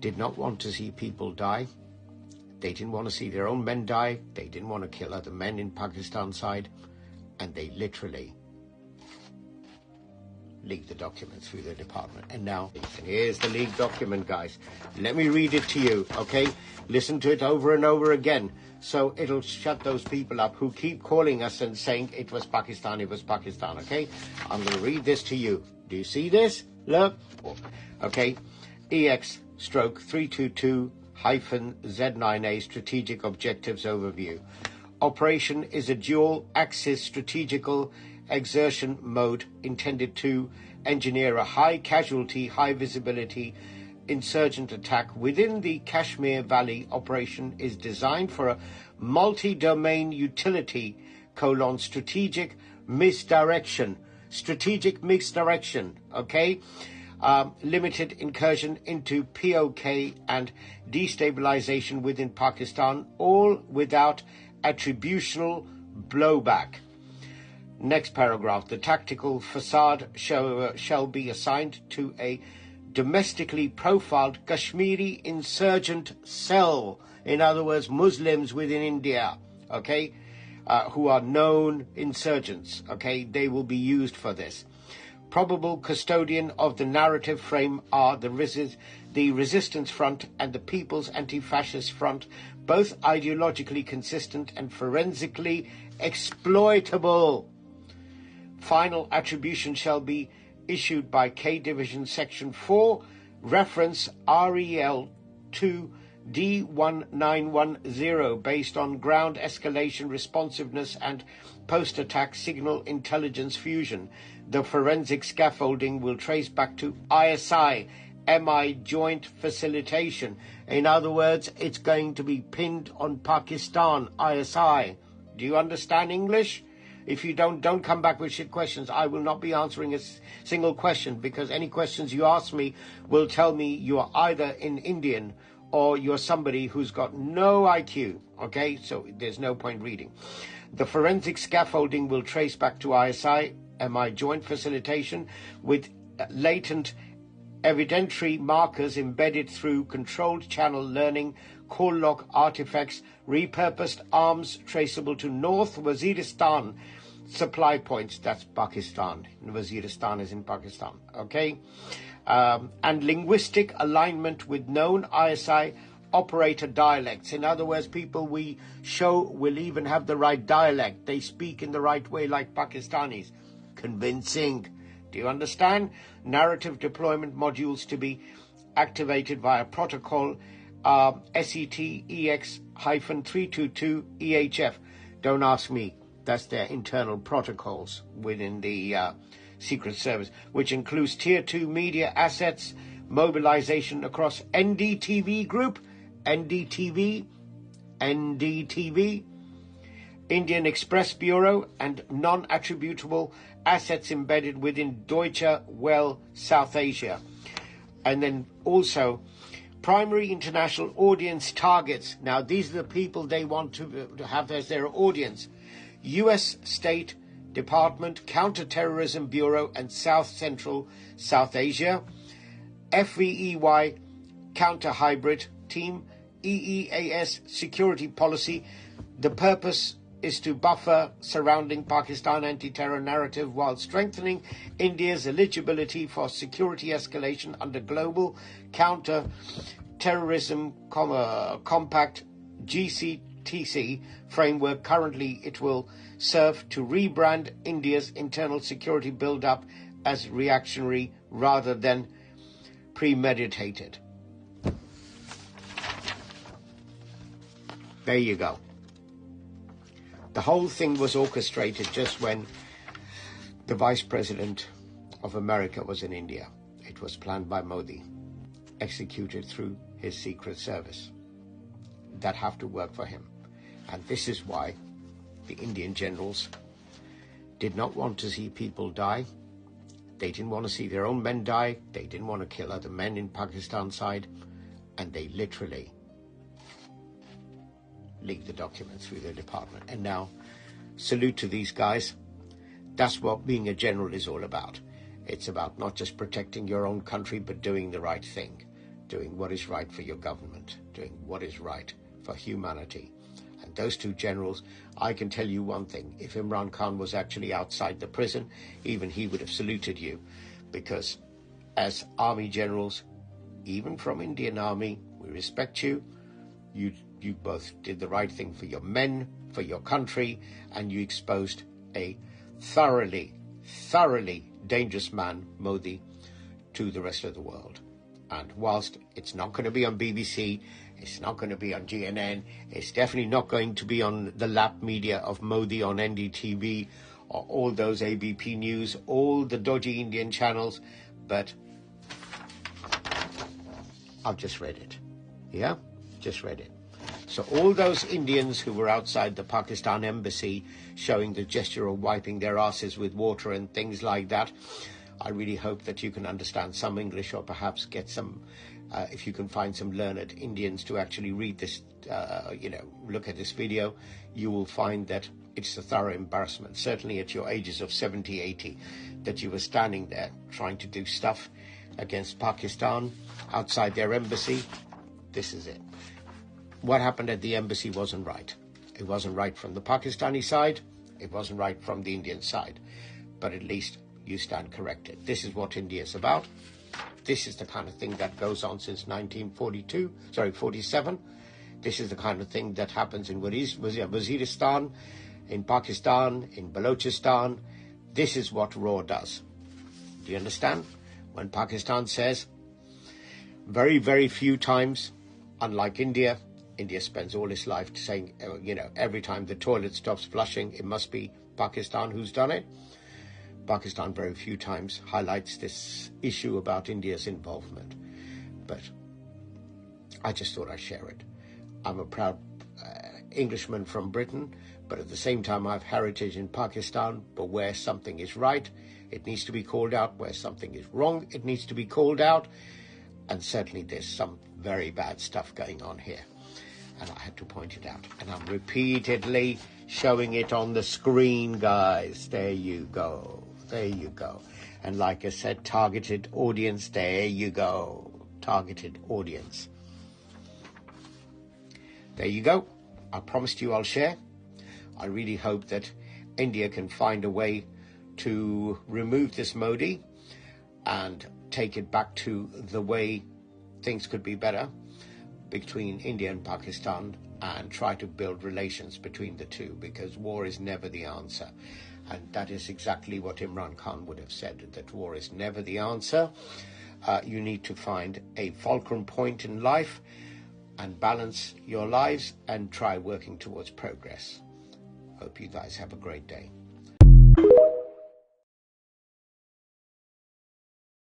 did not want to see people die. They didn't want to see their own men die. They didn't want to kill other men in Pakistan side. And they literally leaked the documents through the department. And now, here's the leaked document, guys. Let me read it to you, okay? Listen to it over and over again. So it'll shut those people up who keep calling us and saying it was Pakistan, okay? I'm going to read this to you. Do you see this? Look. Okay. EX-322-Z9A Strategic Objectives Overview. Operation is a dual-axis strategical exertion mode intended to engineer a high-casualty, high-visibility insurgent attack within the Kashmir Valley. Operation is designed for a multi-domain utility, strategic misdirection, okay? Limited incursion into POK and destabilization within Pakistan, all without attributional blowback. Next paragraph. The tactical facade shall be assigned to a domestically profiled Kashmiri insurgent cell. In other words, Muslims within India, okay, who are known insurgents, okay? They will be used for this. Probable custodian of the narrative frame are the Resistance Front and the People's Anti-Fascist Front, both ideologically consistent and forensically exploitable. Final attribution shall be issued by K Division Section 4, reference REL 2 D1910, based on ground escalation responsiveness and post-attack signal intelligence fusion. The forensic scaffolding will trace back to ISI, MI joint facilitation. In other words, it's going to be pinned on Pakistan, ISI. Do you understand English? If you don't come back with shit questions. I will not be answering a single question, because any questions you ask me will tell me you are either in Indian or you're somebody who's got no IQ, okay? So there's no point reading. The forensic scaffolding will trace back to ISI, MI joint facilitation, with latent evidentiary markers embedded through controlled channel learning, call log artifacts, repurposed arms traceable to North Waziristan supply points. That's Pakistan. Waziristan is in Pakistan, okay? And linguistic alignment with known ISI operator dialects. In other words, people we show will even have the right dialect. They speak in the right way like Pakistanis. Convincing. Do you understand? Narrative deployment modules to be activated via protocol SET-EX-322 EHF. Don't ask me. That's their internal protocols within the Secret Service, which includes Tier 2 media assets, mobilization across NDTV Group, NDTV, Indian Express Bureau, and non-attributable assets embedded within Deutsche Welle South Asia. And then also primary international audience targets. Now, these are the people they want to have as their audience. U.S. State Department, Counterterrorism Bureau, and South Central South Asia. FVEY Counter-Hybrid Team, EEAS Security Policy. The purpose is to buffer surrounding Pakistan anti-terror narrative while strengthening India's eligibility for security escalation under Global Counter-Terrorism Compact GCTC framework. Currently, it will serve to rebrand India's internal security build-up as reactionary rather than premeditated. There you go. The whole thing was orchestrated just when the Vice President of America was in India. It was planned by Modi, executed through his Secret Service. That have to work for him. And this is why the Indian generals did not want to see people die. They didn't want to see their own men die. They didn't want to kill other men in Pakistan side. And they literally leaked the documents through their department. And now, salute to these guys. That's what being a general is all about. It's about not just protecting your own country, but doing the right thing, doing what is right for your government, doing what is right for humanity. And those two generals, I can tell you one thing, if Imran Khan was actually outside the prison, even he would have saluted you, because as army generals, even from Indian Army, we respect you. You both did the right thing for your men, for your country, and you exposed a thoroughly dangerous man, Modi, to the rest of the world. And whilst it's not going to be on BBC, it's not going to be on GNN, it's definitely not going to be on the lap media of Modi on NDTV or all those ABP News, all the dodgy Indian channels, but I've just read it. Yeah? Just read it. So all those Indians who were outside the Pakistan embassy showing the gesture of wiping their asses with water and things like that, I really hope that you can understand some English, or perhaps get some, if you can find some learned Indians to actually read this, look at this video, you will find that it's a thorough embarrassment, certainly at your ages of 70, 80, that you were standing there trying to do stuff against Pakistan outside their embassy. This is it. What happened at the embassy wasn't right. It wasn't right from the Pakistani side. It wasn't right from the Indian side. But at least you stand corrected. This is what India is about. This is the kind of thing that goes on since 47. This is the kind of thing that happens in Waziristan, in Pakistan, in Balochistan. This is what RAW does. Do you understand? When Pakistan says, very, very few times, unlike India spends all its life saying, every time the toilet stops flushing, it must be Pakistan who's done it. Pakistan very few times highlights this issue about India's involvement. But I just thought I'd share it. I'm a proud Englishman from Britain, but at the same time I have heritage in Pakistan. But where something is right, it needs to be called out. Where something is wrong, it needs to be called out. And certainly there's some very bad stuff going on here. And I had to point it out. And I'm repeatedly showing it on the screen, guys. There you go. There you go. And like I said, targeted audience. There you go. Targeted audience. There you go. I promised you I'll share. I really hope that India can find a way to remove this Modi and take it back to the way things could be better between India and Pakistan, and try to build relations between the two, because war is never the answer. And that is exactly what Imran Khan would have said, that war is never the answer. You need to find a fulcrum point in life and balance your lives and try working towards progress. Hope you guys have a great day.